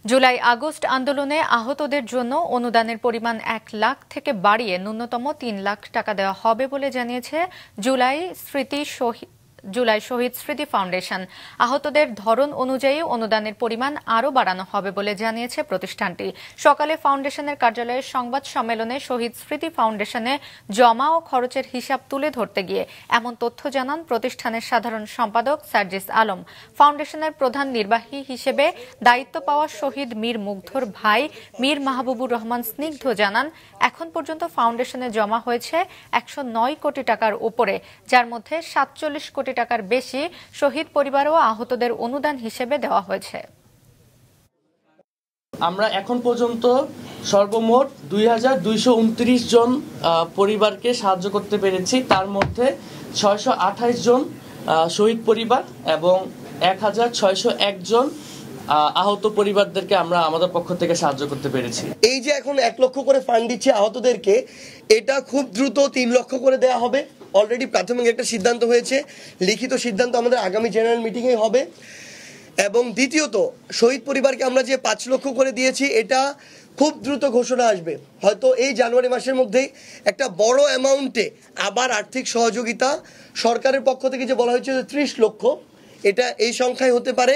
July August আন্দোলনে আহতদের জন্য অনুদানের পরিমাণ ১ লাখ থেকে বাড়িয়ে ন্যূনতম ৩ লাখ টাকা দেওয়া হবে বলে জানিয়েছে জুলাই শহীদ স্মৃতি ফাউন্ডেশন। আহতদের ধরন অনুযায়ী অনুদানের পরিমাণ আরও বাড়ানো হবে বলে জানিয়েছে প্রতিষ্ঠানটি। সকালে ফাউন্ডেশনের কার্যালয়ের সংবাদ সম্মেলনে শহীদ স্মৃতি ফাউন্ডেশনে জমা ও খরচের হিসাব তুলে ধরতে গিয়ে এমন তথ্য জানান প্রতিষ্ঠানের সাধারণ সম্পাদক সার্জিস আলম। ফাউন্ডেশনের প্রধান নির্বাহী হিসেবে দায়িত্ব পাওয়া শহীদ মীর মুগ্ধর ভাই মীর মাহবুবুর রহমান স্নিগ্ধ জানান, এখন পর্যন্ত ফাউন্ডেশনে জমা হয়েছে ১০৯ কোটি টাকার উপরে, যার মধ্যে ৪৭ কোটি টাকার বেশি শহীদ পরিবার ও আহতদের অনুদান হিসেবে দেওয়া হয়েছে। আমরা এখন পর্যন্ত সর্বমোট ২২২২৯ জন পরিবারকে সাহায্য করতে পেরেছি। তার মধ্যে ৬২৮ জন শহীদ পরিবার এবং ১৬০১ জন আহত পরিবারদেরকে আমরা আমাদের পক্ষ থেকে সাহায্য করতে পেরেছি। এই যে এখন ১ লক্ষ করে ফান্ড দিচ্ছে আহতদেরকে, এটা খুব দ্রুত ৩ লক্ষ করে দেওয়া হবে। অলরেডি প্রাথমিক একটা সিদ্ধান্ত হয়েছে, লিখিত সিদ্ধান্ত আমাদের আগামী জেনারেল মিটিংয়ে হবে। এবং দ্বিতীয়ত, শহীদ পরিবারকে আমরা যে ৫ লক্ষ করে দিয়েছি, এটা খুব দ্রুত ঘোষণা আসবে। হয়তো এই জানুয়ারি মাসের মধ্যেই একটা বড় অ্যামাউন্টে আবার আর্থিক সহযোগিতা সরকারের পক্ষ থেকে যে বলা হয়েছে ৩০ লক্ষ, এটা এই সংখ্যায় হতে পারে।